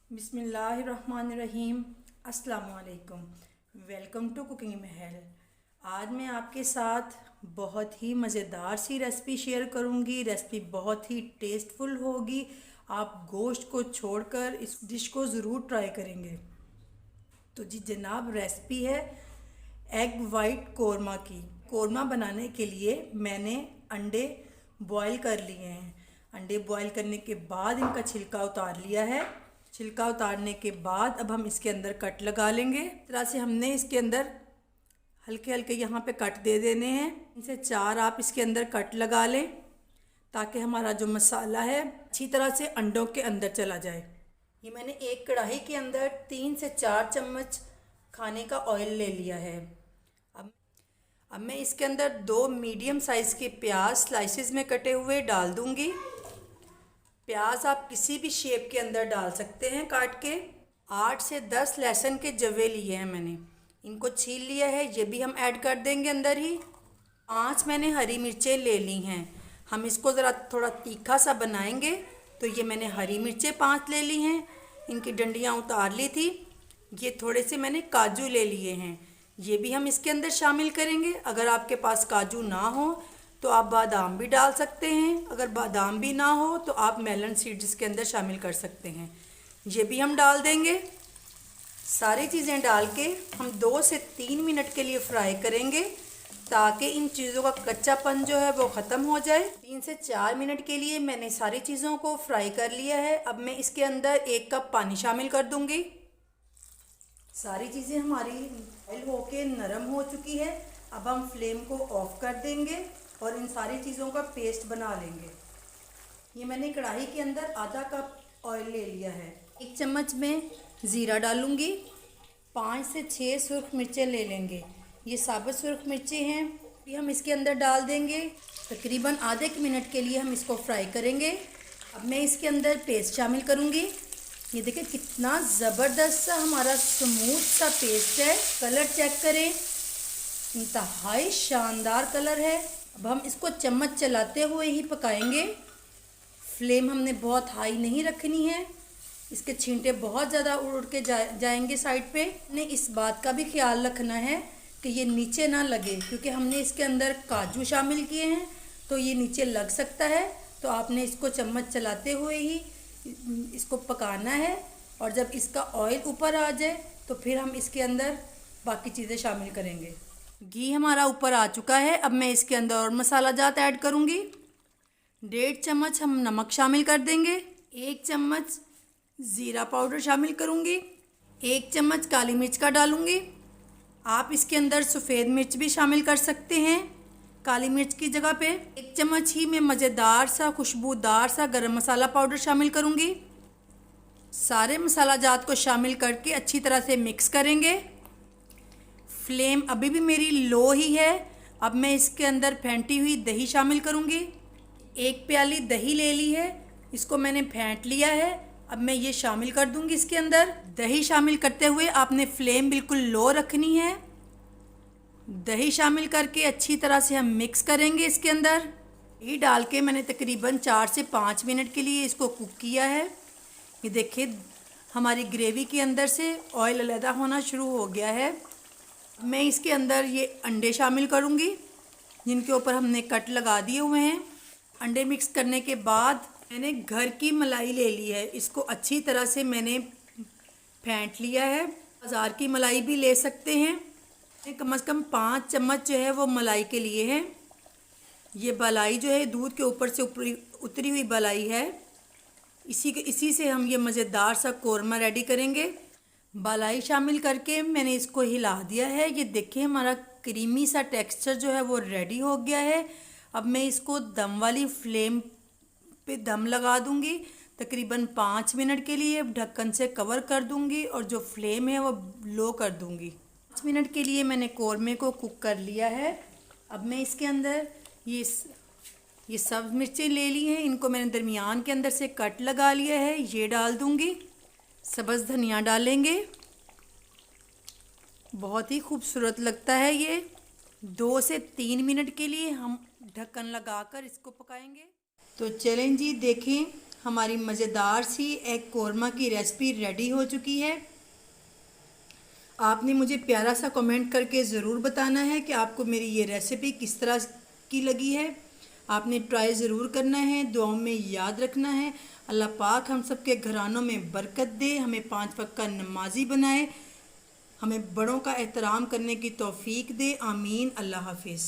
बिस्मिल्लाहिर्रहमानिर्रहीम। अस्सलाम वालेकुम। वेलकम टू कुकिंग महल। आज मैं आपके साथ बहुत ही मज़ेदार सी रेसिपी शेयर करूंगी। रेसिपी बहुत ही टेस्टफुल होगी। आप गोश्त को छोड़कर इस डिश को ज़रूर ट्राई करेंगे। तो जी जनाब, रेसिपी है एग वाइट कोरमा की। कोरमा बनाने के लिए मैंने अंडे बॉईल कर लिए हैं। अंडे बॉईल करने के बाद इनका छिलका उतार लिया है। छिलका उतारने के बाद अब हम इसके अंदर कट लगा लेंगे। इस तरह से हमने इसके अंदर हल्के हल्के यहाँ पे कट दे देने हैं। इनसे 4 आप इसके अंदर कट लगा लें ताकि हमारा जो मसाला है अच्छी तरह से अंडों के अंदर चला जाए। ये मैंने एक कढ़ाई के अंदर 3 से 4 चम्मच खाने का ऑयल ले लिया है। अब मैं इसके अंदर 2 मीडियम साइज़ के प्याज स्लाइसेस में कटे हुए डाल दूंगी। प्याज आप किसी भी शेप के अंदर डाल सकते हैं काट के। 8 से 10 लहसुन के जवे लिए हैं मैंने, इनको छील लिया है, ये भी हम ऐड कर देंगे अंदर ही। 5 मैंने हरी मिर्चें ले ली हैं। हम इसको ज़रा थोड़ा तीखा सा बनाएंगे तो ये मैंने हरी मिर्चें 5 ले ली हैं, इनकी डंडियाँ उतार ली थी। ये थोड़े से मैंने काजू ले लिए हैं, ये भी हम इसके अंदर शामिल करेंगे। अगर आपके पास काजू ना हो तो आप बादाम भी डाल सकते हैं। अगर बादाम भी ना हो तो आप मेलन सीड्स इसके अंदर शामिल कर सकते हैं, ये भी हम डाल देंगे। सारी चीज़ें डाल के हम 2 से 3 मिनट के लिए फ्राई करेंगे ताकि इन चीज़ों का कच्चापन जो है वो ख़त्म हो जाए। 3 से 4 मिनट के लिए मैंने सारी चीज़ों को फ्राई कर लिया है। अब मैं इसके अंदर 1 कप पानी शामिल कर दूंगी। सारी चीज़ें हमारी बॉइल होके नरम हो चुकी है। अब हम फ्लेम को ऑफ कर देंगे और इन सारी चीज़ों का पेस्ट बना लेंगे। ये मैंने कढ़ाई के अंदर आधा कप ऑयल ले लिया है। 1 चम्मच में ज़ीरा डालूंगी। 5 से 6 सुर्ख मिर्चें ले लेंगे, ये साबुत सुर्ख मिर्चें हैं, ये हम इसके अंदर डाल देंगे। तकरीबन आधे मिनट के लिए हम इसको फ्राई करेंगे। अब मैं इसके अंदर पेस्ट शामिल करूँगी। ये देखिए कितना ज़बरदस्त सा हमारा स्मूथ सा पेस्ट है। कलर चेक करें, इंतहाई शानदार कलर है। अब हम इसको चम्मच चलाते हुए ही पकाएंगे। फ्लेम हमने बहुत हाई नहीं रखनी है, इसके छींटे बहुत ज़्यादा उड़ के जाएंगे साइड पे। हमने इस बात का भी ख्याल रखना है कि ये नीचे ना लगे, क्योंकि हमने इसके अंदर काजू शामिल किए हैं तो ये नीचे लग सकता है। तो आपने इसको चम्मच चलाते हुए ही इसको पकाना है और जब इसका ऑयल ऊपर आ जाए तो फिर हम इसके अंदर बाकी चीज़ें शामिल करेंगे। घी हमारा ऊपर आ चुका है। अब मैं इसके अंदर और मसाला जात ऐड करूँगी। 1.5 चम्मच हम नमक शामिल कर देंगे। 1 चम्मच ज़ीरा पाउडर शामिल करूँगी। 1 चम्मच काली मिर्च का डालूँगी। आप इसके अंदर सफ़ेद मिर्च भी शामिल कर सकते हैं काली मिर्च की जगह पे। 1 चम्मच ही मैं मज़ेदार सा खुशबूदार सा गरम मसाला पाउडर शामिल करूँगी। सारे मसाला जात को शामिल करके अच्छी तरह से मिक्स करेंगे। फ्लेम अभी भी मेरी लो ही है। अब मैं इसके अंदर फेंटी हुई दही शामिल करूँगी। 1 प्याली दही ले ली है, इसको मैंने फेंट लिया है। अब मैं ये शामिल कर दूँगी इसके अंदर। दही शामिल करते हुए आपने फ्लेम बिल्कुल लो रखनी है। दही शामिल करके अच्छी तरह से हम मिक्स करेंगे इसके अंदर। ये डाल के मैंने तकरीबन 4 से 5 मिनट के लिए इसको कुक किया है। ये देखिए हमारी ग्रेवी के अंदर से ऑयल अलग होना शुरू हो गया है। मैं इसके अंदर ये अंडे शामिल करूँगी जिनके ऊपर हमने कट लगा दिए हुए हैं। अंडे मिक्स करने के बाद मैंने घर की मलाई ले ली है, इसको अच्छी तरह से मैंने फेंट लिया है। बाज़ार की मलाई भी ले सकते हैं। कम से कम 5 चम्मच जो है वो मलाई के लिए है। ये बलाई जो है दूध के ऊपर से उतरी हुई बलाई है। इसी से हम ये मज़ेदार सा कोरमा रेडी करेंगे। बलाई शामिल करके मैंने इसको हिला दिया है। ये देखिए हमारा क्रीमी सा टेक्सचर जो है वो रेडी हो गया है। अब मैं इसको दम वाली फ्लेम पे दम लगा दूंगी। तकरीबन 5 मिनट के लिए ढक्कन से कवर कर दूंगी और जो फ्लेम है वो लो कर दूंगी। 5 मिनट के लिए मैंने कोरमे को कुक कर लिया है। अब मैं इसके अंदर ये सब मिर्चें ले ली हैं, इनको मैंने दरमियान के अंदर से कट लगा लिया है, ये डाल दूंगी। सब्ज़ धनिया डालेंगे, बहुत ही खूबसूरत लगता है ये। 2 से 3 मिनट के लिए हम ढक्कन लगाकर इसको पकाएंगे। तो चलें जी, देखें हमारी मज़ेदार सी एग कोरमा की रेसिपी रेडी हो चुकी है। आपने मुझे प्यारा सा कमेंट करके ज़रूर बताना है कि आपको मेरी ये रेसिपी किस तरह की लगी है। आपने ट्राई ज़रूर करना है, दुआओं में याद रखना है। अल्लाह पाक हम सब के घरानों में बरकत दे, हमें 5 वक्त का नमाजी बनाए, हमें बड़ों का एहतराम करने की तौफीक दे। आमीन। अल्लाह हाफिज़।